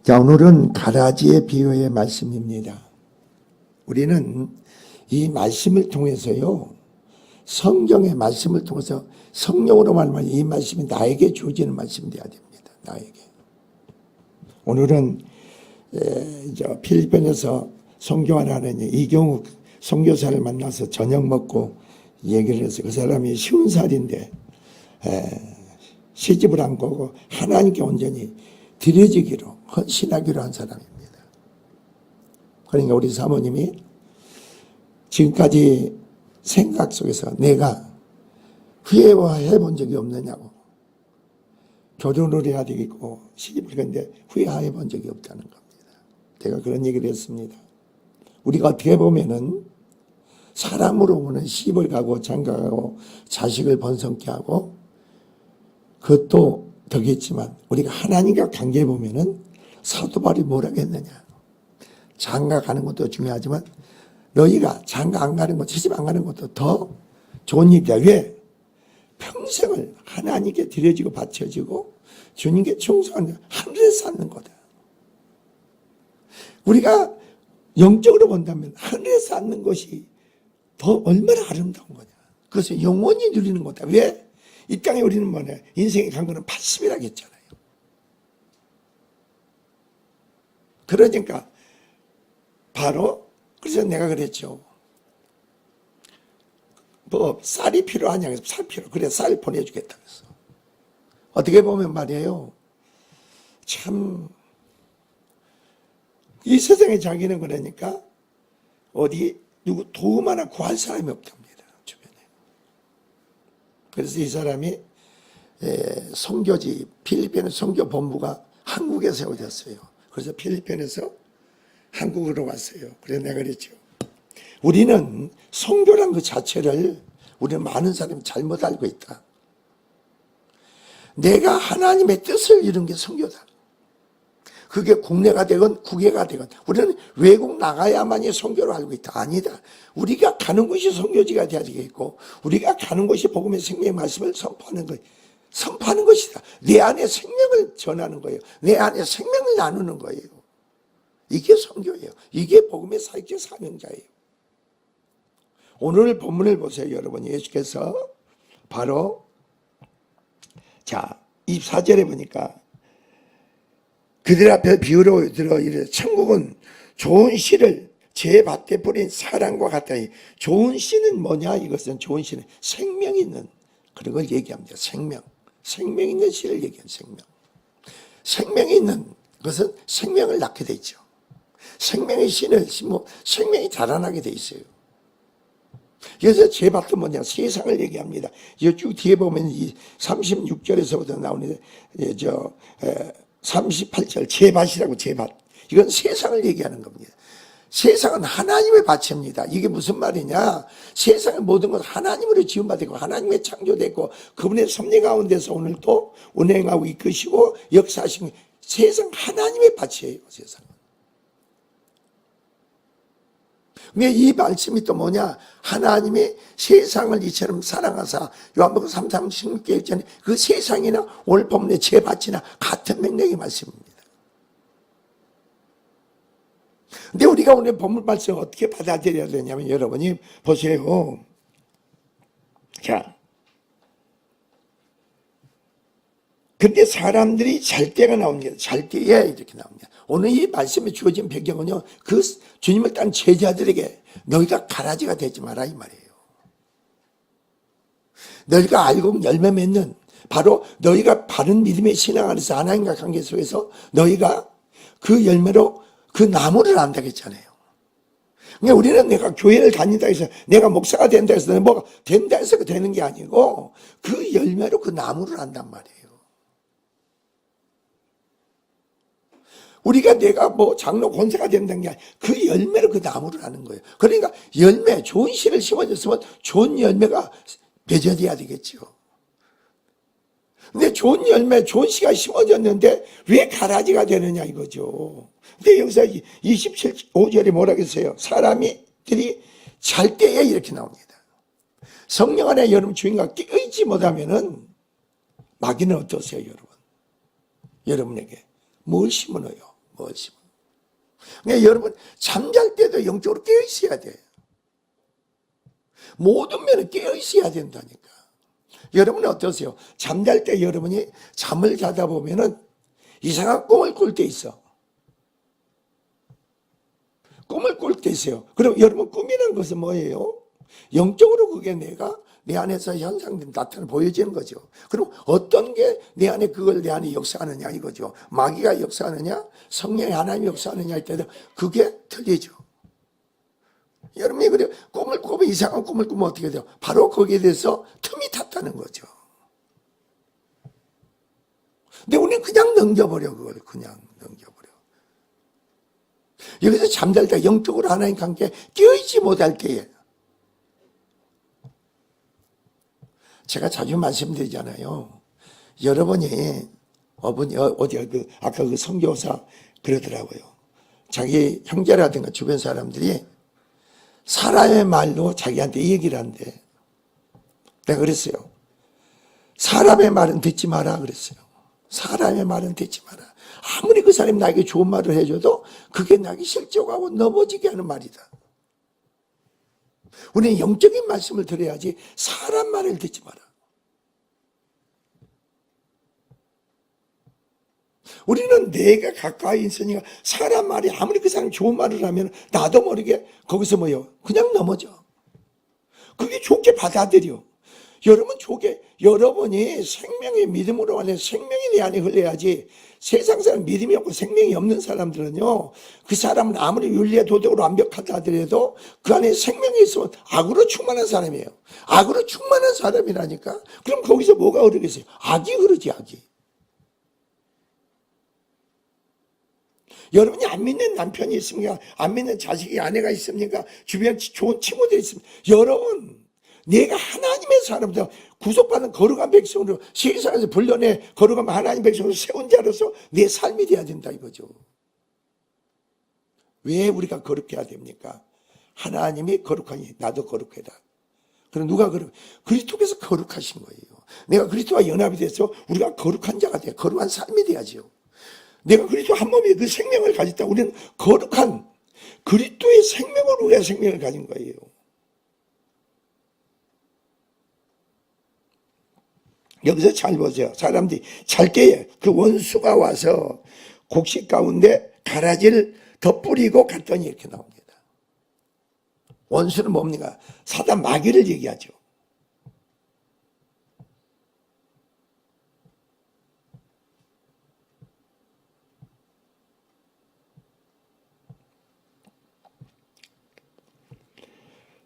자, 오늘은 가라지의 비유의 말씀입니다. 우리는 이 말씀을 통해서요, 성경의 말씀을 통해서 성령으로 말하면 이 말씀이 나에게 주어지는 말씀이 되어야 됩니다. 나에게. 오늘은 필리핀에서 선교하러 하는 이경욱 선교사를 만나서 저녁 먹고 얘기를 해서 그 사람이 50살인데 시집을 안 가고 하나님께 온전히 드려지기로 헌신하기로 한 사람입니다. 그러니까 우리 사모님이 지금까지 생각 속에서 내가 후회해 본 적이 없느냐고, 결혼을 해야 되겠고 시집을 갔는데 후회해 본 적이 없다는 겁니다. 제가 그런 얘기를 했습니다. 우리가 어떻게 보면은 사람으로 보면 시집을 가고 장가가고 자식을 번성케 하고 그것도 덕이지만 우리가 하나님과 관계해 보면은 사도 바울이 뭐라고 했느냐, 장가 가는 것도 중요하지만 너희가 장가 안 가는 것, 시집 안 가는 것도 더 좋은 일이다. 왜? 평생을 하나님께 드려지고 바쳐지고 주님께 충성하는 하늘에서 사는 거다. 우리가 영적으로 본다면 하늘에서 사는 것이 더 얼마나 아름다운 거냐. 그것을 영원히 누리는 거다. 왜? 이 땅에 우리는 뭐냐, 인생의 강건은 80이라고 했잖아요. 그러니까 바로 그래서 내가 그랬죠. 뭐 쌀이 필요하냐 해서 쌀 필요. 그래 쌀 보내주겠다 그래서. 어떻게 보면 말이에요, 참 이 세상에 자기는 그러니까 어디 누구 도움 하나 구할 사람이 없답니다, 주변에. 그래서 이 사람이 선교지 필리핀의 선교 본부가 한국에 세워졌어요. 그래서 필리핀에서 한국으로 왔어요. 그래서 내가 그랬죠. 우리는 선교란 그 자체를 우리는 많은 사람이 잘못 알고 있다. 내가 하나님의 뜻을 이룬 게 선교다. 그게 국내가 되건 국외가 되건 우리는 외국 나가야만이 선교로 알고 있다. 아니다. 우리가 가는 곳이 선교지가 되어야 되겠고 우리가 가는 곳이 복음의 생명의 말씀을 선포하는 거예요. 선포하는 것이다. 내 안에 생명을 전하는 거예요. 내 안에 생명을 나누는 거예요. 이게 선교예요. 이게 복음의 사역자 사명자예요. 오늘 본문을 보세요, 여러분. 예수께서 바로 자 24절에 보니까 그들 앞에 비유로 들어 이르되 천국은 좋은 씨를 제 밭에 뿌린 사람과 같다니. 좋은 씨는 뭐냐? 이것은 좋은 씨는 생명 있는 그런 걸 얘기합니다. 생명 있는 씨를 얘기하는 생명이 있는 것은 생명을 낳게 돼 있죠. 생명의 씨를 심어 생명이 자라나게 돼 있어요. 그래서 제 밭은 뭐냐? 세상을 얘기합니다. 쭉 뒤에 보면 이 36절에서부터 나오는데 38절 제 밭이라고. 제 밭, 이건 세상을 얘기하는 겁니다. 세상은 하나님의 밭입니다. 이게 무슨 말이냐? 세상의 모든 것 하나님으로 지음받았고 하나님의 창조됐고 그분의 섭리 가운데서 오늘 또 운행하고 이끄시고 역사하시는 세상 하나님의 밭이에요. 세상은. 근데 이 말씀이 또 뭐냐? 하나님이 세상을 이처럼 사랑하사 요한복음 3:16절 전에 그 세상이나 오늘 본문의 제 밭이나 같은 맥락의 말씀입니다. 근데 우리가 오늘 본문 말씀을 어떻게 받아들여야 되냐면 여러분이 보세요. 자, 근데 사람들이 잘 때가 나옵니다. 잘 때에 이렇게 나옵니다. 오늘 이 말씀에 주어진 배경은요, 그 주님을 따른 제자들에게 너희가 가라지가 되지 마라 이 말이에요. 너희가 알고 열매 맺는 바로 너희가 바른 믿음의 신앙 안에서 하나님과 관계 속에서 너희가 그 열매로 그 나무를 안다고 했잖아요. 그러니까 우리는 내가 교회를 다닌다 해서 내가 목사가 된다 해서 뭐가 된다 해서 되는 게 아니고 그 열매로 그 나무를 안단 말이에요. 우리가 내가 뭐 장로 권사가 된다는 게 아니라 그 열매로 그 나무를 하는 거예요. 그러니까 열매, 좋은 씨를 심어줬으면 좋은 열매가 맺어져야 되겠죠. 근데 좋은 열매, 좋은 씨가 심어졌는데 왜 가라지가 되느냐 이거죠. 근데 여기서 27~5절에 뭐라고 했어요? 사람들이 잘 때에 이렇게 나옵니다. 성령 안에 여러분 주인과 깨어있지 못하면은 마귀는 어떠세요, 여러분? 여러분에게 뭘 심어넣어요? 무엇이고. 그러니까 여러분 잠잘 때도 영적으로 깨어 있어야 돼. 모든 면에 깨어 있어야 된다니까. 여러분은 어떠세요? 잠잘 때 여러분이 잠을 자다 보면은 이상한 꿈을 꿀 때 있어. 꿈을 꿀 때 있어요. 그럼 여러분 꿈이라는 것은 뭐예요? 영적으로 그게 내가 내 안에서 현상된 나타나 보여지는 거죠. 그럼 어떤 게 내 안에 그걸 내 안에 역사하느냐 이거죠. 마귀가 역사하느냐, 성령의 하나님이 역사하느냐 할 때도 그게 틀리죠. 여러분이 그래 꿈을 꾸면 이상한 꿈을 꾸면 어떻게 돼요? 바로 거기에 대해서 틈이 탔다는 거죠. 근데 우리는 그냥 넘겨버려 그걸 그냥 넘겨버려. 여기서 잠잘 때 영적으로 하나님 관계에 끼어있지 못할 때에 제가 자주 말씀드리잖아요. 여러분이 어디 아까 그 선교사 그러더라고요. 자기 형제라든가 주변 사람들이 사람의 말로 자기한테 얘기를 한대. 내가 그랬어요. 사람의 말은 듣지 마라 그랬어요. 사람의 말은 듣지 마라. 아무리 그 사람이 나에게 좋은 말을 해줘도 그게 나에게 실족하고 넘어지게 하는 말이다. 우리는 영적인 말씀을 들어야지 사람 말을 듣지 마라. 우리는 내가 가까이 있으니까 사람 말이 아무리 그 사람이 좋은 말을 하면 나도 모르게 거기서 그냥 넘어져. 그게 좋게 받아들여. 여러분 여러분이 생명의 믿음으로 안에 생명이 내 안에 흘러야지. 세상 사람 믿음이 없고 생명이 없는 사람들은요, 그 사람은 아무리 윤리의 도덕으로 완벽하다 하더라도 그 안에 생명이 있으면 악으로 충만한 사람이에요. 악으로 충만한 사람이라니까. 그럼 거기서 뭐가 흐르겠어요? 악이 흐르지, 악이. 여러분이 안 믿는 남편이 있습니까? 안 믿는 자식이 아내가 있습니까? 주변 좋은 친구들이 있습니까? 여러분, 내가 하나님의 사람들, 구속받은 거룩한 백성으로 세상에서 불려내 거룩한 하나님 백성으로 세운 자로서 내 삶이 돼야 된다 이거죠. 왜 우리가 거룩해야 됩니까? 하나님이 거룩하니 나도 거룩하다. 그럼 누가 그리스도께서 거룩하신 거예요. 내가 그리스도와 연합이 돼서 우리가 거룩한 자가 돼. 거룩한 삶이 돼야죠. 내가 그리스도 한 몸에 그 생명을 가졌다. 우리는 거룩한 그리스도의 생명으로 우리가 생명을 가진 거예요. 여기서 잘 보세요. 사람들이 잘 때에 그 원수가 와서 곡식 가운데 가라지를 덧뿌리고 갔더니 이렇게 나옵니다. 원수는 뭡니까? 사단 마귀를 얘기하죠.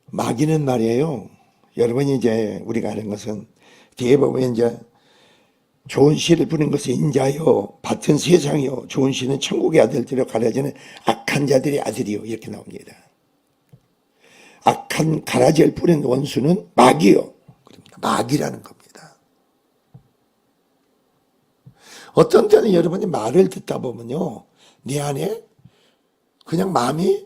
마귀는 말이에요. 여러분이 이제 우리가 하는 것은 뒤에 보면 이제 좋은 씨를 뿌린 것은 인자요, 밭은 세상이요, 좋은 씨는 천국의 아들들로 가려지는 악한 자들의 아들이요 이렇게 나옵니다. 악한 가라지를 뿌린 원수는 마귀요. 그럽니다. 마귀라는 겁니다. 어떤 때는 여러분이 말을 듣다 보면요, 내 안에 그냥 마음이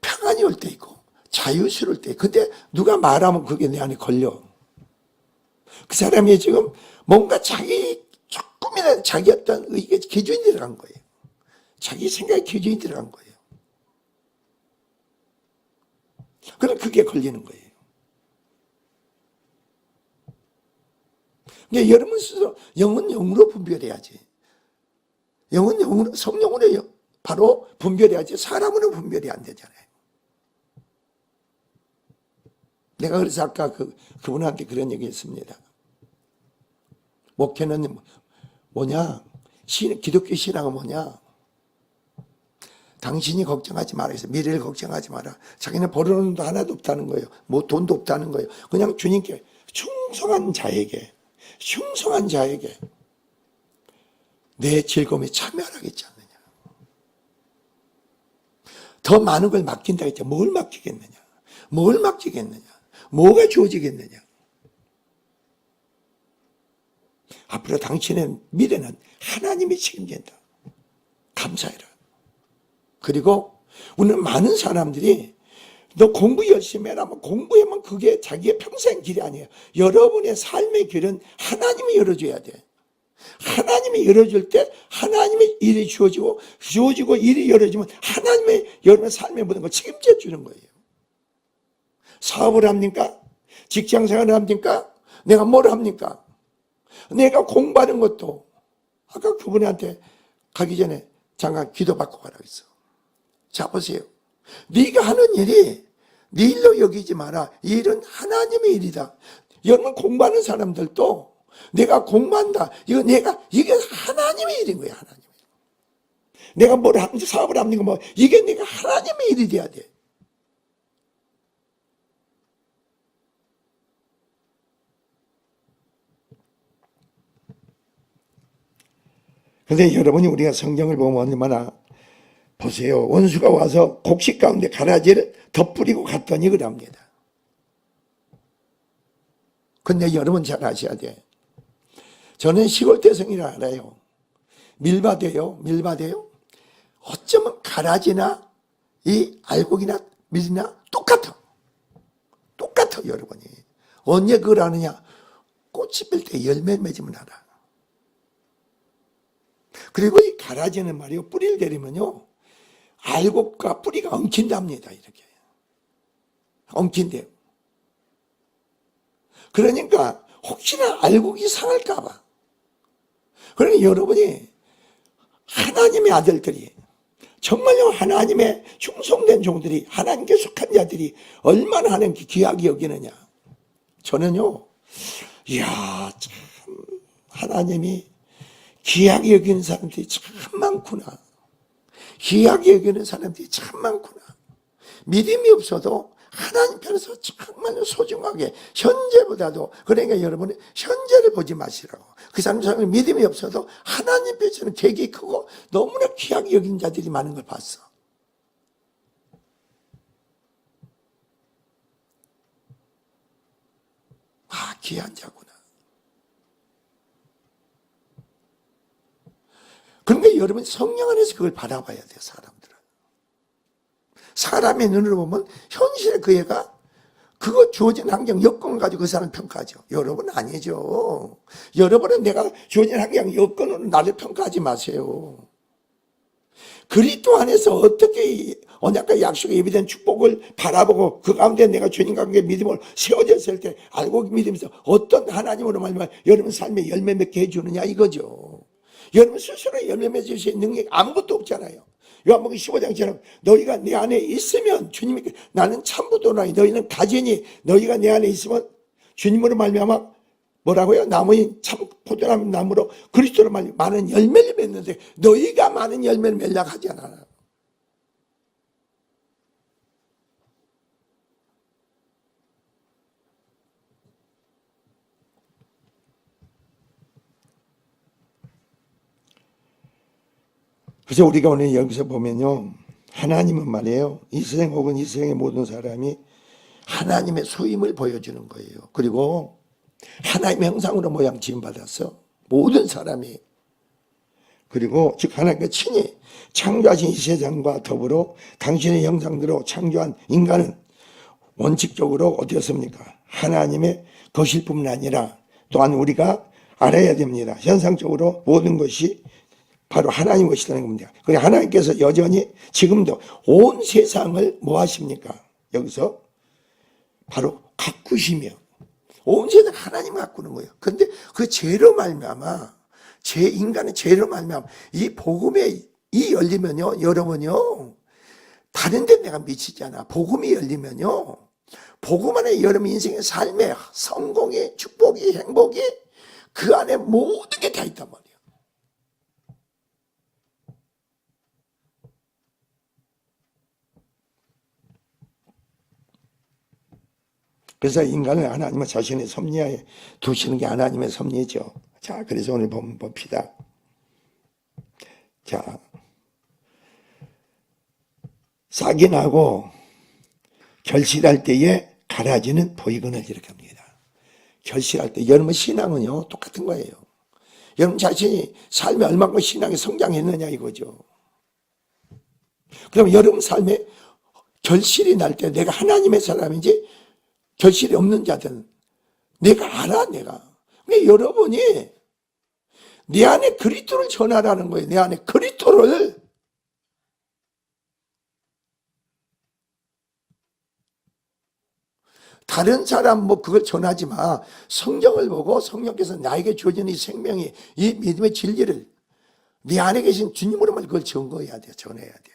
평안이 올 때 있고 자유스러울 때. 근데 누가 말하면 그게 내 안에 걸려. 그 사람이 지금 뭔가 조금이라도 자기 어떤 의게 기준이 들어간 거예요. 자기 생각에 기준이 들어간 거예요. 그럼 그게 걸리는 거예요. 그러니까 여러분 스스로 영은 영으로 분별해야지. 영은 영으로, 성령으로 바로 분별해야지 사람으로 분별이 안 되잖아요. 내가 그래서 아까 그분한테 그런 얘기 했습니다. 목회는 뭐냐? 기독교 신앙은 뭐냐? 당신이 걱정하지 마라 해서 미래를 걱정하지 마라. 자기는 벌어놓은 돈 하나도 없다는 거예요. 뭐 돈도 없다는 거예요. 그냥 주님께 충성한 자에게 내 즐거움에 참여하겠지 않느냐. 더 많은 걸 맡긴다 했죠. 뭘 맡기겠느냐? 뭘 맡기겠느냐? 뭐가 주어지겠느냐? 앞으로 당신의 미래는 하나님이 책임진다. 감사해라. 그리고 우리는 많은 사람들이 너 공부 열심히 해라. 공부하면 그게 자기의 평생 길이 아니에요. 여러분의 삶의 길은 하나님이 열어줘야 돼. 하나님이 열어줄 때 하나님의 일이 주어지고 일이 열어지면 하나님의 여러분의 삶의 모든 걸 책임져 주는 거예요. 사업을 합니까? 직장생활을 합니까? 내가 뭘 합니까? 내가 공부하는 것도 아까 그분한테 가기 전에 잠깐 기도받고 가라고 했어. 자 보세요. 네가 하는 일이 네 일로 여기지 마라. 이 일은 하나님의 일이다. 여러분 공부하는 사람들도 내가 공부한다. 이게 하나님의 일인 거야. 하나님. 내가 뭘 합니까? 사업을 합니까? 뭐 이게 내가 하나님의 일이 돼야 돼. 근데 여러분이 우리가 성경을 보면 얼마나 보세요. 원수가 와서 곡식 가운데 가라지를 덧뿌리고 갔더니 그럽니다. 근데 여러분 잘 아셔야 돼. 저는 시골 대성이라 알아요. 밀밭에요. 어쩌면 가라지나 이 알곡이나 밀이나 똑같아. 여러분이. 언제 그걸 아느냐? 꽃이 필 때 열매 맺으면 알아. 그리고 이 가라지는 말이요. 뿌리를 내리면요. 알곡과 뿌리가 엉킨답니다. 이렇게. 엉킨대요. 그러니까 혹시나 알곡이 상할까봐. 그러니까 여러분이 하나님의 아들들이 정말로 하나님의 충성된 종들이 하나님께 속한 자들이 얼마나 하나님께 귀하게 여기느냐. 저는요. 이야 참 하나님이 귀하게 여기는 사람들이 참 많구나. 귀하게 여기는 사람들이 참 많구나. 믿음이 없어도 하나님 편에서 정말 소중하게 현재보다도 그러니까 여러분은 현재를 보지 마시라고. 그 사람이 믿음이 없어도 하나님 편에서는 객이 크고 너무나 귀하게 여기는 자들이 많은 걸 봤어. 아 귀한 자구나. 그러니까 여러분 성령 안에서 그걸 바라봐야 돼요. 사람들은. 사람의 눈으로 보면 현실의 그 애가 그거 주어진 환경 여건을 가지고 그 사람을 평가하죠. 여러분 아니죠. 여러분은 내가 주어진 환경 여건으로 나를 평가하지 마세요. 그리스도 안에서 어떻게 언약과 약속에 예비된 축복을 바라보고 그 가운데 내가 주님과 함께 믿음을 세워졌을 때 알고 믿으면서 어떤 하나님으로 말미암아 여러분 삶에 열매 맺게 해주느냐 이거죠. 여러분 스스로 열매 맺을 수 있는 능력이 아무것도 없잖아요. 요한복음 15장처럼 너희가 내 안에 있으면 주님이 나는 참부도나니 너희는 가지니 너희가 내 안에 있으면 주님으로 말미암아 뭐라고요? 나무인 참 포도나무로 그리스도로 말미암아 많은 열매를 맺는데 너희가 많은 열매를 맺으려고 하지 않아. 그래서 우리가 오늘 여기서 보면요. 하나님은 말이에요. 이 세상 혹은 이 세상의 모든 사람이 하나님의 소임을 보여주는 거예요. 그리고 하나님의 형상으로 모양 지음받았어. 모든 사람이. 그리고 즉 하나님께 친히 창조하신 이 세상과 더불어 당신의 형상대로 창조한 인간은 원칙적으로 어떻습니까? 하나님의 것일 뿐만 아니라 또한 우리가 알아야 됩니다. 현상적으로 모든 것이 바로 하나님 것이라는 겁니다. 그리고 하나님께서 여전히 지금도 온 세상을 뭐 하십니까? 여기서 바로 가꾸시며 온 세상 하나님 가꾸는 거예요. 그런데 그 죄로 말미암아 인간의 죄로 말미암아 이 복음에 이 열리면요 여러분요 다른 데 내가 미치지 않아. 복음이 열리면요 복음 안에 여러분 인생의 삶의 성공이 축복이 행복이 그 안에 모든 게 다 있단 말이에요. 그래서 인간을 하나님의 자신의 섭리하에 두시는 게 하나님의 섭리죠. 자, 그래서 오늘 봅시다. 자, 싹이 나고 결실할 때에 가라지는 보이거늘 이렇게 합니다. 결실할 때 여러분 신앙은요 똑같은 거예요. 여러분 자신이 삶에 얼마큼 신앙이 성장했느냐 이거죠. 그럼 여러분 삶에 결실이 날 때 내가 하나님의 사람인지 결실이 없는 자들은 내가 알아 내가. 근데 여러분이 내 안에 그리스도를 전하라는 거예요. 내 안에 그리스도를. 다른 사람 뭐 그걸 전하지 마. 성경을 보고 성령께서 나에게 주어진 이 생명이, 이 믿음의 진리를 네 안에 계신 주님으로만 그걸 증거해야 돼. 전해야 돼.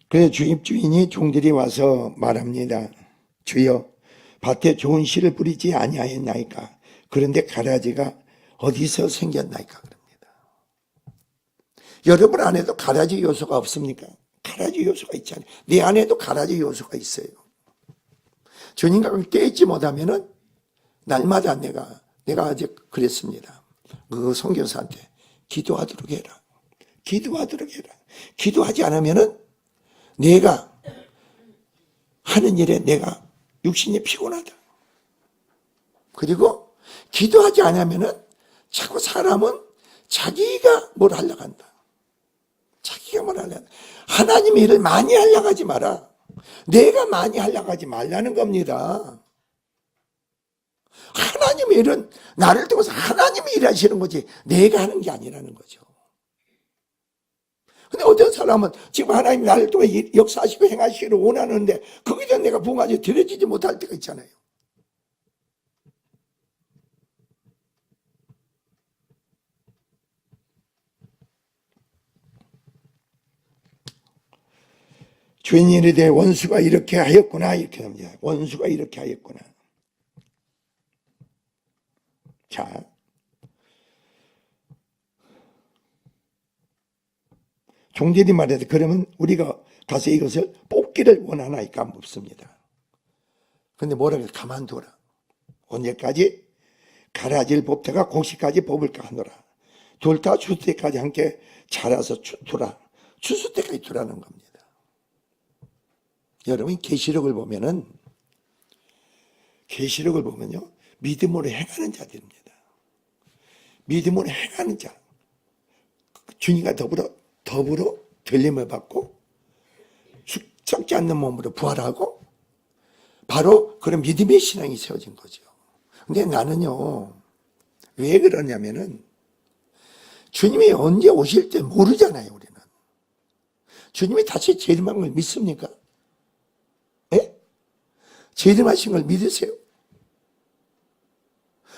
그래서 주인이 종들이 와서 말합니다. 주여, 밭에 좋은 씨를 뿌리지 아니하였나이까? 그런데 가라지가 어디서 생겼나이까? 그럽니다. 여러분 안에도 가라지 요소가 없습니까? 가라지 요소가 있잖아요. 내 안에도 가라지 요소가 있어요. 주님과 깨있지 못하면은 날마다 내가 아직 그랬습니다. 그 선교사한테 기도하도록 해라. 기도하도록 해라. 기도하지 않으면은 내가 하는 일에 내가 육신이 피곤하다. 그리고 기도하지 않으면은 자꾸 사람은 자기가 뭘 하려고 한다. 자기가 뭘 하려고 한다. 하나님의 일을 많이 하려고 하지 마라. 내가 많이 하려고 하지 말라는 겁니다. 하나님의 일은 나를 통해서 하나님이 일하시는 거지 내가 하는 게 아니라는 거죠. 근데 어떤 사람은 지금 하나님 나를 통해 역사하시고 행하시기를 원하는데 거기에 대한 내가 부응하지 드려지지 못할 때가 있잖아요. 주인이 이르되 원수가 이렇게 하였구나 이렇게 합니다. 원수가 이렇게 하였구나. 자, 종들이 말해도 그러면 우리가 가서 이것을 뽑기를 원하나이까 묻습니다. 근데 뭐라고 해서 가만둬라. 언제까지? 가라지를 뽑다가 곡식까지 뽑을까 하노라. 둘 다 추수 때까지 함께 자라서 두라. 추수 때까지 두라는 겁니다. 여러분 계시록을 보면요 믿음으로 행하는 자들입니다. 믿음으로 행하는 자, 주님과 더불어 들림을 받고 썩지 않는 몸으로 부활하고 바로 그런 믿음의 신앙이 세워진 거죠. 근데 나는요 왜 그러냐면은 주님이 언제 오실 때 모르잖아요. 우리는 주님이 다시 재림한 걸 믿습니까? 예? 재림하신 걸 믿으세요?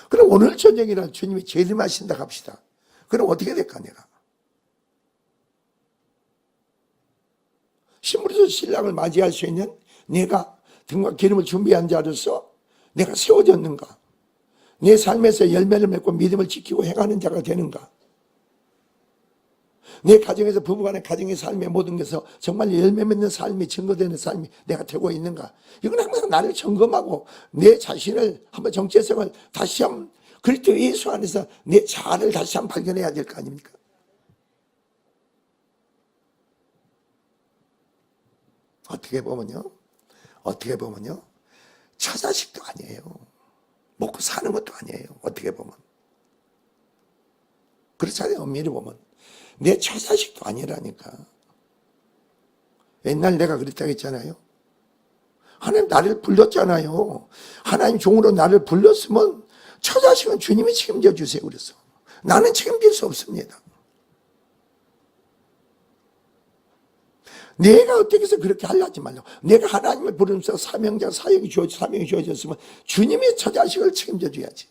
그럼 오늘 저녁이나 주님이 재림하신다 합시다. 그럼 어떻게 될까 내가? 신부로서 신랑을 맞이할 수 있는 내가 등과 기름을 준비한 자로서 내가 세워졌는가? 내 삶에서 열매를 맺고 믿음을 지키고 행하는 자가 되는가? 내 가정에서 부부간의 가정의 삶의 모든 것에서 정말 열매 맺는 삶이 증거되는 삶이 내가 되고 있는가? 이건 항상 나를 점검하고 내 자신을 한번 정체성을 다시 한번 그리스도 예수 안에서 내 자아를 다시 한번 발견해야 될 거 아닙니까? 어떻게 보면요 처자식도 아니에요. 먹고 사는 것도 아니에요. 어떻게 보면 그렇잖아요. 엄밀히 보면 내 처자식도 아니라니까. 옛날 내가 그랬다고 했잖아요. 하나님 나를 불렀잖아요. 하나님 종으로 나를 불렀으면 처자식은 주님이 책임져 주세요. 그래서 나는 책임질 수 없습니다. 내가 어떻게 해서 그렇게 하려 하지 말라고. 내가 하나님을 부르면서 사명자 사역이 주어졌으면 주님이 처자식을 책임져 줘야지.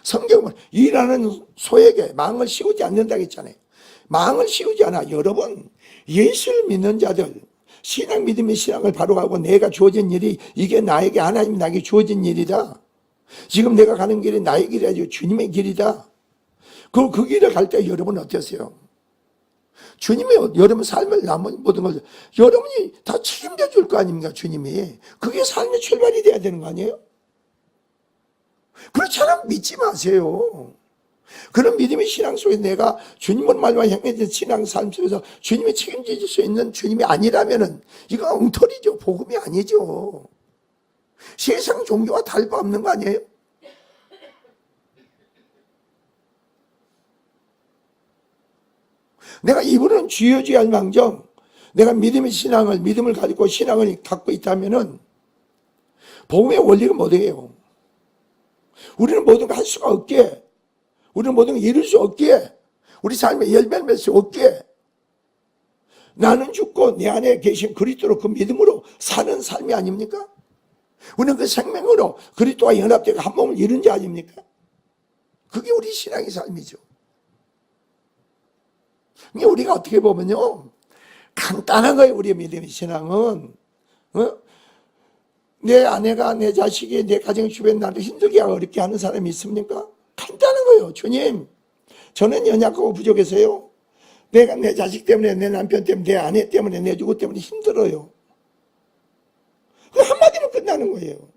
성경은 일하는 소에게 망을 씌우지 않는다고 했잖아요. 망을 씌우지 않아. 여러분 예수를 믿는 자들 신앙 믿음의 신앙을 바로가고 내가 주어진 일이 이게 나에게 하나님 나에게 주어진 일이다. 지금 내가 가는 길이 나의 길이 아니고 주님의 길이다. 그 길을 갈 때 여러분 어떠세요? 주님이 여러분 삶을 남은 모든 걸 여러분이 다 책임져 줄 거 아닙니까? 주님이. 그게 삶의 출발이 돼야 되는 거 아니에요? 그렇잖아. 믿지 마세요. 그런 믿음의 신앙 속에 내가 주님을 말과 행해진 신앙 삶 속에서 주님이 책임질 수 있는 주님이 아니라면은 이거 엉터리죠. 복음이 아니죠. 세상 종교와 다를 바 없는 거 아니에요? 내가 입으로는 주여 주여 할 망정 내가 믿음을 가지고 신앙을 갖고 있다면은 복음의 원리가 뭐예요? 우리는 모든 걸 할 수가 없기에, 우리는 모든 걸 이룰 수 없기에, 우리 삶에 열매를 맺을 수 없기에 나는 죽고 내 안에 계신 그리스도로 그 믿음으로 사는 삶이 아닙니까? 우리는 그 생명으로 그리스도와 연합되어 한 몸을 이룬 자 아닙니까? 그게 우리 신앙의 삶이죠. 우리가 어떻게 보면요, 간단한 거예요. 우리의 믿음의 신앙은. 내 아내가, 내 자식이, 내 가정 주변 나를 힘들게 어렵게 하는 사람이 있습니까? 간단한 거예요. 주님, 저는 연약하고 부족해서요, 내가 내 자식 때문에, 내 남편 때문에, 내 아내 때문에, 내 주부 때문에 힘들어요. 그 한마디로 끝나는 거예요.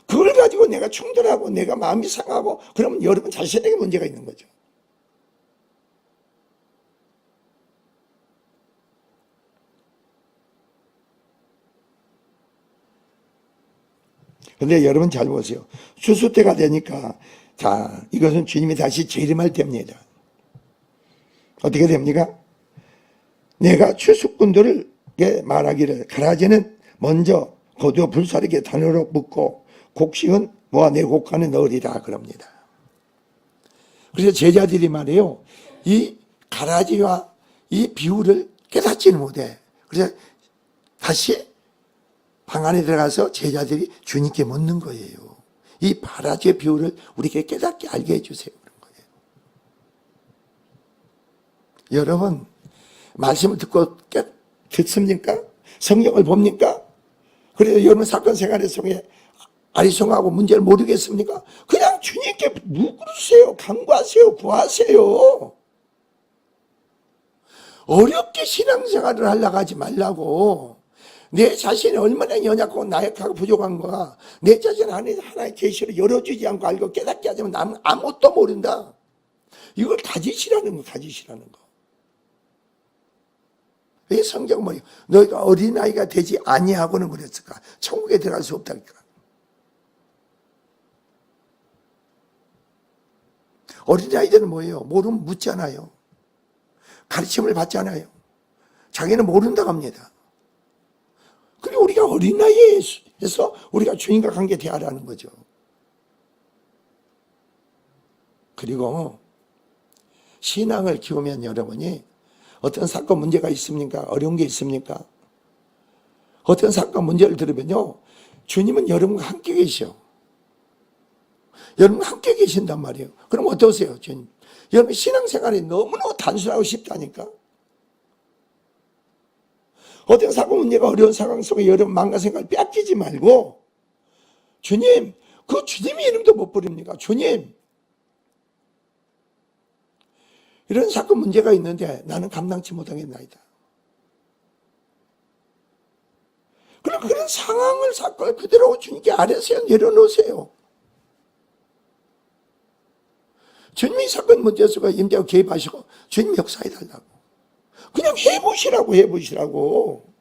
그걸 가지고 내가 충돌하고 내가 마음이 상하고 그러면 여러분 자신에게 문제가 있는 거죠. 근데 여러분 잘 보세요. 추수 때가 되니까 자, 이것은 주님이 다시 재림할 때입니다. 어떻게 됩니까? 내가 추수꾼들에게 말하기를 가라지는 먼저 거두어 불사르게 단으로 묶고 곡식은 모아 내 곡간에 넣으리라 그럽니다. 그래서 제자들이 말해요. 이 가라지와 이 비유를 깨닫지는 못해. 그래서 다시 방 안에 들어가서 제자들이 주님께 묻는 거예요. 이 가라지의 비유를 우리에게 깨닫게 알게 해주세요. 그런 거예요. 여러분, 말씀을 듣습니까? 성경을 봅니까? 그래서 여러분 사건 생활의 속에 아리송하고 문제를 모르겠습니까? 그냥 주님께 묻으세요. 간구하세요. 구하세요. 어렵게 신앙생활을 하려고 하지 말라고. 내 자신이 얼마나 연약하고 나약하고 부족한가, 내 자신 안에 하나의 계시를 열어주지 않고 알고 깨닫게 하자면 나는 아무것도 모른다. 이걸 가지시라는 거, 가지시라는 거. 왜 성경 뭐예요? 너희가 어린아이가 되지 아니하고는 그랬을까? 천국에 들어갈 수 없다니까. 어린아이들은 뭐예요? 모르면 묻잖아요. 가르침을 받잖아요. 자기는 모른다고 합니다. 그리고 우리가 어린아이에서 우리가 주님과 관계 대하라는 거죠. 그리고 신앙을 키우면 여러분이 어떤 사건 문제가 있습니까? 어려운 게 있습니까? 어떤 사건 문제를 들으면요, 주님은 여러분과 함께 계셔. 여러분 함께 계신단 말이에요. 그럼 어떠세요, 주님? 여러분 신앙생활이 너무너무 단순하고 쉽다니까. 어떤 사건 문제가 어려운 상황 속에 여러분 마음과 생각을 뺏기지 말고, 주님, 그 주님의 이름도 못 부릅니까? 주님, 이런 사건 문제가 있는데 나는 감당치 못하겠나이다. 그럼 그런 상황을, 사건을 그대로 주님께 아뢰세요. 내려놓으세요. 주님이 사건 문제 속에 임대하고 개입하시고 주님 역사해달라고. 그냥 해보시라고.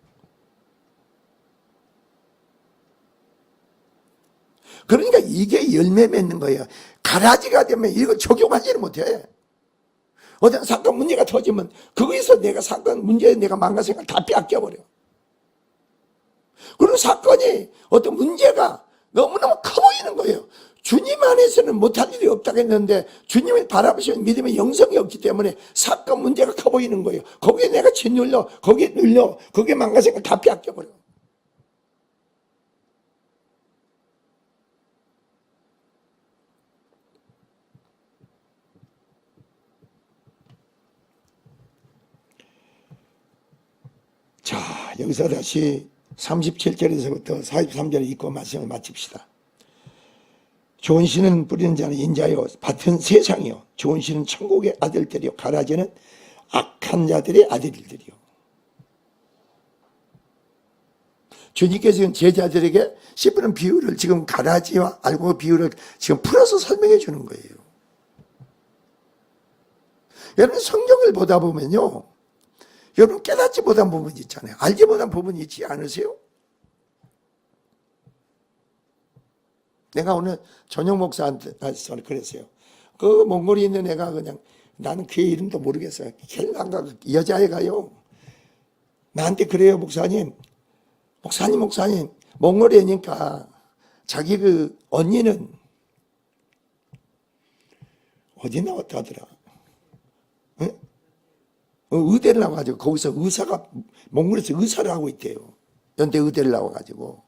그러니까 이게 열매 맺는 거예요. 가라지가 되면 이걸 적용하지를 못해. 어떤 사건 문제가 터지면 거기서 내가 사건 문제에 내가 망가 생각 다 빼앗겨버려. 그리고 사건이 어떤 문제가 너무너무 커 보이는 거예요. 주님 안에서는 못할 일이 없다고 했는데 주님을 바라보시는 믿음의 영성이 없기 때문에 사건 문제가 커 보이는 거예요. 거기에 내가 짓눌려, 거기에 눌려, 거기에 망가 생각 다 빼앗겨버려. 자, 여기서 다시 37절에서부터 43절 읽고 말씀을 마칩시다. 좋은 씨는 뿌리는 자는 인자요, 밭은 세상이요, 좋은 씨는 천국의 아들들이요, 가라지는 악한 자들의 아들들이요. 주님께서는 제자들에게 씨 뿌리는 비유를 지금 가라지와 알고 비유를 지금 풀어서 설명해 주는 거예요. 여러분 성경을 보다 보면요, 여러분 깨닫지 못한 부분이 있잖아요. 알지 못한 부분이 있지 않으세요? 내가 오늘 전용 목사한테 그랬어요. 그 몽골에 있는 애가 그냥 나는 그의 이름도 모르겠어요. 켈란가 여자애가요. 나한테 그래요. 목사님 몽골에니까 자기 그 언니는 어디 나왔다 하더라. 응? 의대를 나와가지고 거기서 의사가 몽골에서 의사를 하고 있대요. 연대 의대를 나와가지고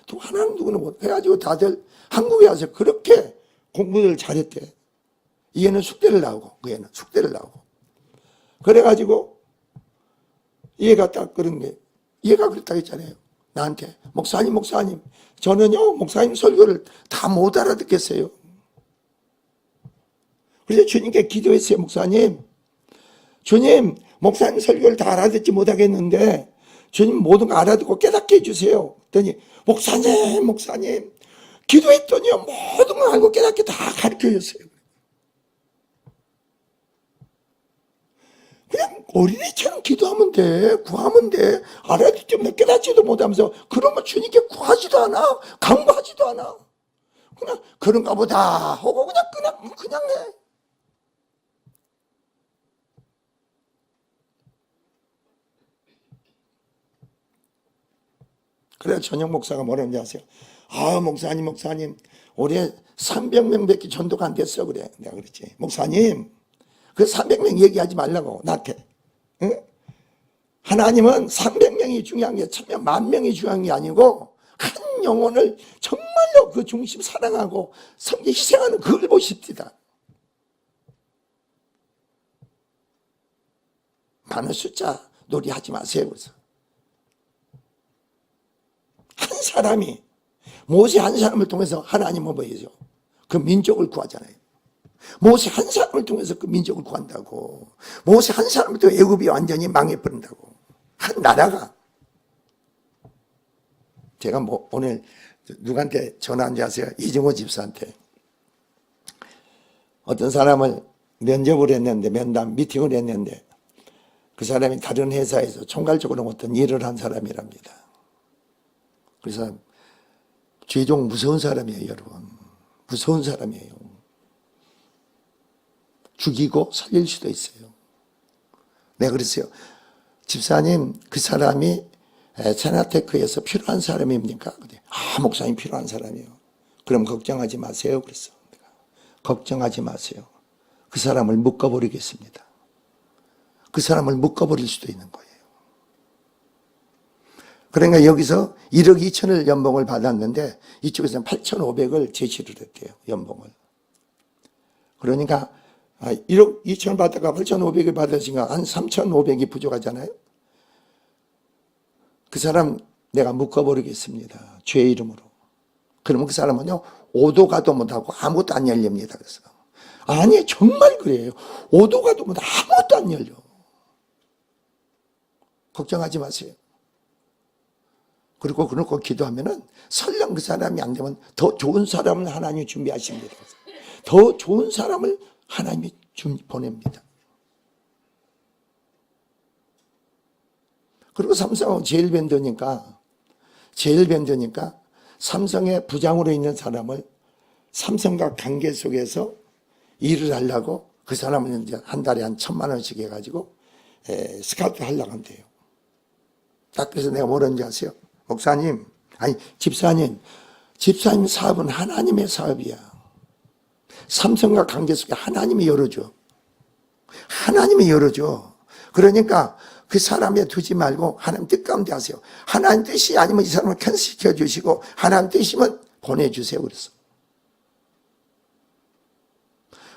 또 하나는 누구는 못 해가지고 다들 한국에 와서 그렇게 공부를 잘했대. 이 애는 숙대를 나오고 그 애는 숙대를 나오고 그래가지고 얘가 딱 그런 게 얘가 그랬다고 했잖아요. 나한테 목사님 저는요 목사님 설교를 다 못 알아듣겠어요. 그래서 주님께 기도했어요. 주님 목사님 설교를 다 알아듣지 못하겠는데 주님 모든 거 알아듣고 깨닫게 해주세요. 그랬더니 목사님 기도했더니요 모든 거 알고 깨닫게 다 가르쳐 줬어요. 그냥 어린이처럼 기도하면 돼. 구하면 돼. 알아듣지 못해 깨닫지도 못하면서 그런 거 주님께 구하지도 않아. 강구하지도 않아. 그냥 그런가 보다 하고 그냥 해. 그래서 전영 목사가 뭐라는지 아세요? 목사님 올해 300명밖에 전도가 안 됐어. 그래. 내가 그랬지. 목사님 그 300명 얘기하지 말라고 나한테. 응? 하나님은 300명이 중요한 게 1000명, 10,000명이 중요한 게 아니고 한 영혼을 정말로 그 중심 사랑하고 섬기 희생하는 그걸 보십시다. 많은 숫자 놀이하지 마세요. 그래서 한 사람이 모세 한 사람을 통해서 하나님을 보이죠. 그 민족을 구하잖아요. 모세 한 사람을 통해서 그 민족을 구한다고. 모세 한 사람을 통해 애굽이 완전히 망해버린다고. 한 나라가. 제가 오늘 누구한테 전화한 줄 아세요? 이정호 집사한테. 어떤 사람을 면접을 했는데 면담 미팅을 했는데 그 사람이 다른 회사에서 총괄적으로 어떤 일을 한 사람이랍니다. 그래서 죄종 무서운 사람이에요, 여러분. 무서운 사람이에요. 죽이고 살릴 수도 있어요. 내가 그랬어요. 집사님, 그 사람이 세나테크에서 필요한 사람입니까? 목사님 필요한 사람이에요. 그럼 걱정하지 마세요. 그랬어. 걱정하지 마세요. 그 사람을 묶어버리겠습니다. 그 사람을 묶어버릴 수도 있는 거예요. 그러니까 여기서 1억 2천을 연봉을 받았는데 이쪽에서는 8,500을 제시를 했대요. 연봉을. 그러니까 1억 2천을 받다가 8,500을 받았으니까 한 3,500이 부족하잖아요. 그 사람 내가 묶어버리겠습니다. 죄의 이름으로. 그러면 그 사람은요 5도 가도 못하고 아무것도 안 열립니다. 그래서 아니 정말 그래요. 5도 가도 못하고 아무것도 안 열려. 걱정하지 마세요. 그리고 그렇고 기도하면은 설령 그 사람이 안 되면 더 좋은 사람을 하나님이 준비하십니다. 더 좋은 사람을 하나님이 보냅니다. 그리고 삼성은 제일 밴드니까 삼성의 부장으로 있는 사람을 삼성과 관계 속에서 일을 하려고 그 사람은 이제 한 달에 한 1,000만 원씩 해가지고 스카우트 하려고 한대요. 딱 그래서 내가 뭐라는지 아세요? 집사님 사업은 하나님의 사업이야. 삼성과 관계 속에 하나님이 열어줘. 그러니까 그 사람에 두지 말고 하나님 뜻 가운데 하세요. 하나님 뜻이 아니면 이 사람을 캔슬시켜 주시고 하나님 뜻이면 보내주세요. 그랬어.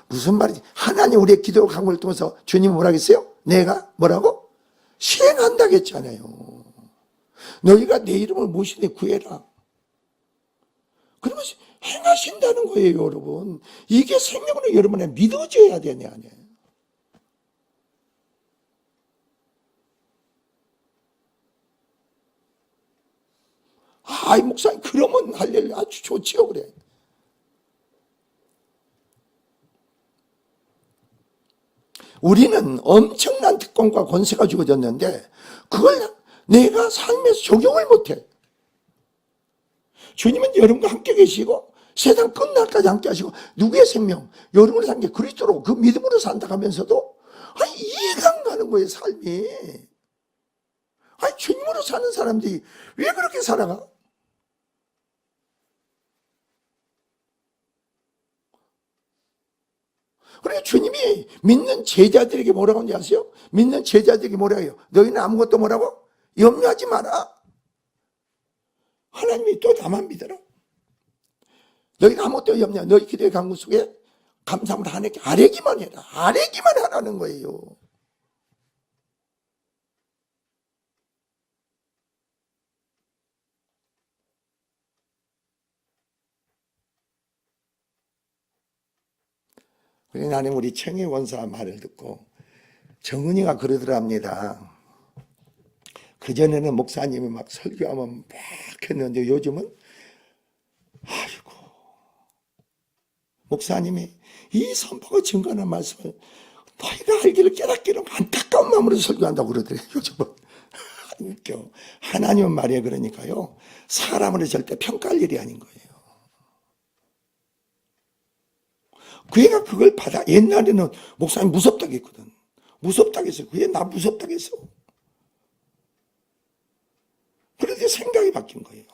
무슨 말이지? 하나님 우리의 기도 강구를 통해서 주님 뭐라 했어요? 내가 뭐라고? 시행한다겠잖아요. 너희가 내 이름을 무엇이든 구해라. 그러면서 행하신다는 거예요, 여러분. 이게 생명으로 여러분에 믿어져야 되네, 안에. 이 목사님, 그러면 할렐루야 아주 좋지요, 그래. 우리는 엄청난 특권과 권세가 주어졌는데, 그걸 내가 삶에서 적용을 못해. 주님은 여러분과 함께 계시고 세상 끝날까지 함께 하시고 누구의 생명? 여러분을 산 게 그리스도로 그 믿음으로 산다 하면서도 이해가 안 가는 거예요, 삶이. 주님으로 사는 사람들이 왜 그렇게 살아가? 그래 주님이 믿는 제자들에게 뭐라고 하는지 아세요? 믿는 제자들에게 뭐라고 해요? 너희는 아무것도 뭐라고? 염려하지 마라. 하나님이 또 나만 믿어라. 너희가 아무것도 염려, 너희 기도의 강구 속에 감사함을 하나님께 아뢰기만 해라. 아뢰기만 하라는 거예요. 그래 나는 우리 청해 원사 말을 듣고 정은이가 그러더랍니다. 그전에는 목사님이 막 설교하면 막 했는데 요즘은 아이고 목사님이 이 선포가 증거하는 말씀을 너희가 알기를 깨닫기를 안타까운 마음으로 설교한다고 그러더래요. 요즘은 웃겨. 하나님은 말이에요. 그러니까요 사람을 절대 평가할 일이 아닌 거예요. 그 애가 그걸 받아. 옛날에는 목사님 무섭다고 했거든. 무섭다고 했어. 그 애 나 무섭다고 했어. 그런데 생각이 바뀐 거예요.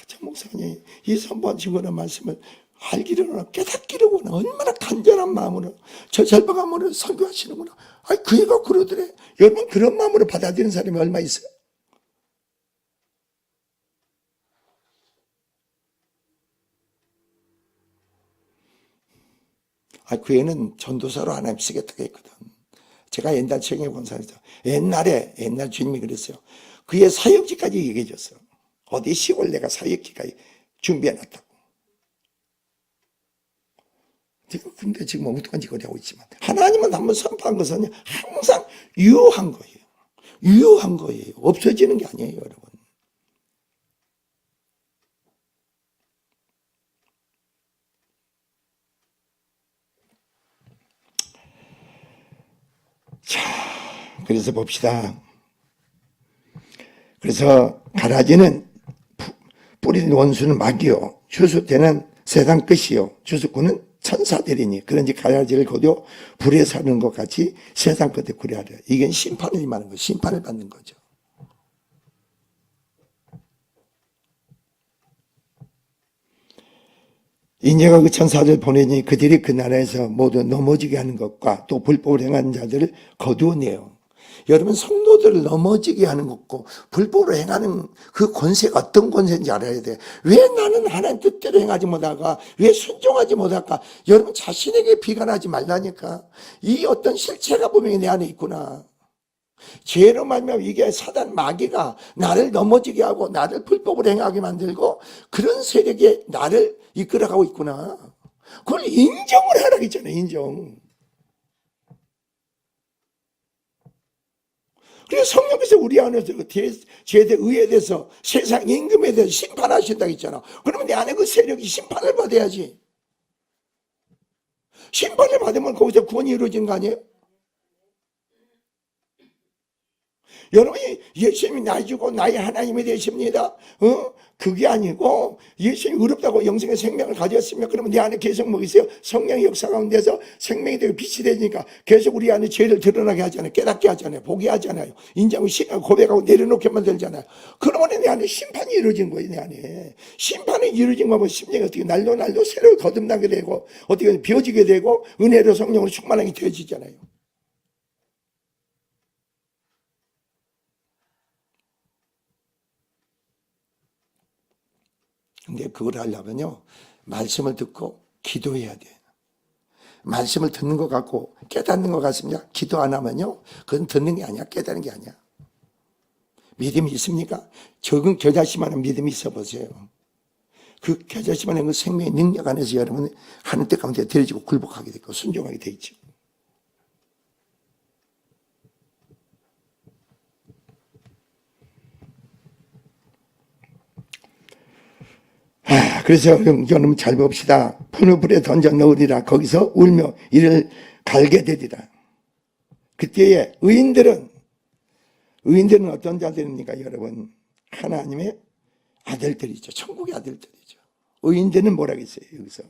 저 목사님 이 선포한 증거하는 말씀을 알기를 원하고 깨닫기를 원하고 얼마나 간절한 마음으로 저 절박함으로 설교하시는구나. 그 애가 그러더래. 여러분 그런 마음으로 받아들이는 사람이 얼마 있어요? 그 애는 전도사로 하나님 쓰겠다고 했거든. 제가 옛날 청해 본사에서 옛날 주님이 그랬어요. 그의 사역지까지 얘기해 줬어요. 어디 시골 내가 사역지까지 준비해 놨다고. 근데 지금 엉뚱한 짓거리 하고 있지만 하나님은 한번 선포한 것은 항상 유효한 거예요. 유효한 거예요. 없어지는 게 아니에요, 여러분. 자, 그래서 봅시다. 그래서 가라지는 뿌린 원수는 마귀요, 추수되는 세상 끝이요, 추수꾼은 천사들이니 그런지 가라지를 거둬 불에 사는 것 같이 세상 끝에 구려하려. 이게 심판을 임하는 거예요. 심판을 받는 거죠. 인자가 그 천사들 보내니 그들이 그 나라에서 모두 넘어지게 하는 것과 또 불법을 행하는 자들을 거두어내요. 여러분 성도들을 넘어지게 하는 것고 불법으로 행하는 그 권세가 어떤 권세인지 알아야 돼. 왜 나는 하나님 뜻대로 행하지 못할까? 왜 순종하지 못할까? 여러분 자신에게 비관하지 말라니까. 이 어떤 실체가 분명히 내 안에 있구나. 죄로 말미암아 이게 사단 마귀가 나를 넘어지게 하고 나를 불법으로 행하게 만들고 그런 세력이 나를 이끌어가고 있구나. 그걸 인정을 하라고 했잖아요. 인정. 그래서 성령께서 우리 안에서 죄에 의에 대해서 세상 임금에 대해서 심판하신다고 했잖아. 그러면 내 안에 그 세력이 심판을 받아야지. 심판을 받으면 거기서 구원이 이루어지는 거 아니에요? 여러분이 예수님이 나 주고 나의 하나님이 되십니다. 그게 아니고 예수님이 의롭다고 영생의 생명을 가졌으면 그러면 내 안에 계속 뭐 있어요? 성령의 역사 가운데서 생명이 되고 빛이 되니까 계속 우리 안에 죄를 드러나게 하잖아요. 깨닫게 하잖아요. 보게 하잖아요. 인정하고 고백하고 내려놓게 만들잖아요. 그러면 내 안에 심판이 이루어진 거예요. 내 안에. 심판이 이루어진 거면 심령이 어떻게 날로 새로 거듭나게 되고 어떻게 비워지게 되고 은혜로 성령으로 충만하게 되어지잖아요. 근데 그걸 하려면요 말씀을 듣고 기도해야 돼. 말씀을 듣는 것 같고 깨닫는 것 같습니다. 기도 안 하면요 그건 듣는 게 아니야. 깨닫는 게 아니야. 믿음이 있습니까? 적은 겨자씨만한 믿음이 있어 보세요. 그 겨자씨만한 그 생명의 능력 안에서 여러분 하는 뜻 가운데 들여지고 굴복하게 되고 순종하게 돼 있죠. 그래서 여러분 잘 봅시다. 푸른 불에 던져 넣으리라. 거기서 울며 이를 갈게 되리라. 그때에 의인들은 어떤 자들입니까 여러분? 하나님의 아들들이죠. 천국의 아들들이죠. 의인들은 뭐라 했어요? 여기서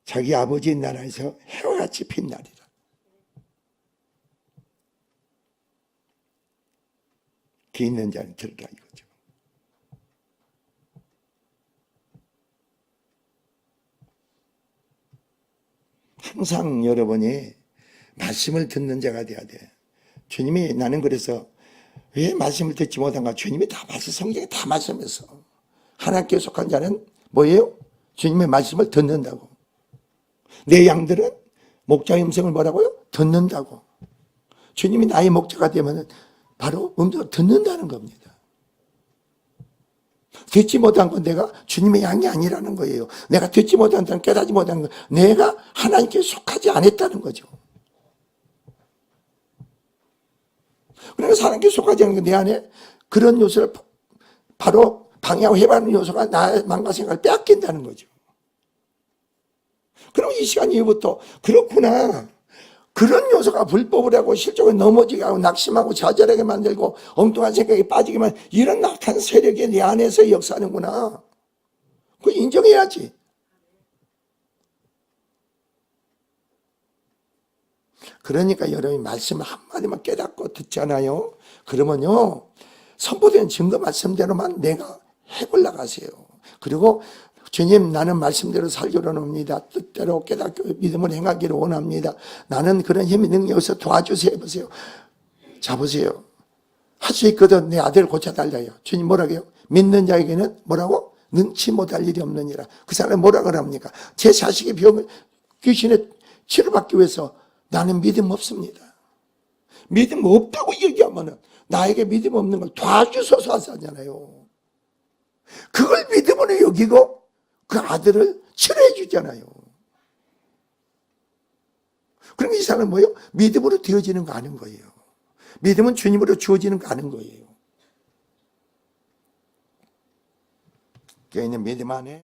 자기 아버지의 나라에서 해와 같이 빛나리라. 귀 있는 자는 들으라 이거죠. 항상 여러분이 말씀을 듣는 자가 돼야 돼. 주님이 나는 그래서 왜 말씀을 듣지 못한가? 주님이 다 말씀, 성경에 다 말씀해서 하나님께 속한 자는 뭐예요? 주님의 말씀을 듣는다고. 내 양들은 목자의 음성을 뭐라고요? 듣는다고. 주님이 나의 목자가 되면 바로 음성을 듣는다는 겁니다. 듣지 못한 건 내가 주님의 양이 아니라는 거예요. 내가 듣지 못한다는, 깨닫지 못한 건 내가 하나님께 속하지 않았다는 거죠. 그러니까 하나님께 속하지 않은 게 내 안에 그런 요소를 바로 방해하고 해방하는 요소가 나의 마음과 생각을 빼앗긴다는 거죠. 그럼 이 시간 이후부터 그렇구나. 그런 요소가 불법을 하고 실족에 넘어지게 하고 낙심하고 좌절하게 만들고 엉뚱한 생각에 빠지게만 이런 악한 세력이 내 안에서 역사하는구나. 그거 인정해야지. 그러니까 여러분이 말씀 한마디만 깨닫고 듣잖아요. 그러면요, 선포된 증거 말씀대로만 내가 해보려고 하세요. 그리고 주님, 나는 말씀대로 살기로 합니다. 뜻대로 깨닫고 믿음을 행하기를 원합니다. 나는 그런 힘이 능력에서 도와주세요. 해보세요. 자, 보세요. 할 수 있거든. 내 아들 고쳐달라요. 주님 뭐라고요? 믿는 자에게는 뭐라고? 능치 못할 일이 없느니라. 그 사람이 뭐라 그럽니까? 제 자식의 병을 귀신에 치료받기 위해서 나는 믿음 없습니다. 믿음 없다고 얘기하면은 나에게 믿음 없는 걸 도와주소서 하잖아요. 그걸 믿음으로 여기고 그 아들을 치료해 주잖아요. 그러니까 이 사람은 뭐예요? 믿음으로 되어지는 거 아는 거예요. 믿음은 주님으로 주어지는 거 아는 거예요. 그러니까 믿음 안에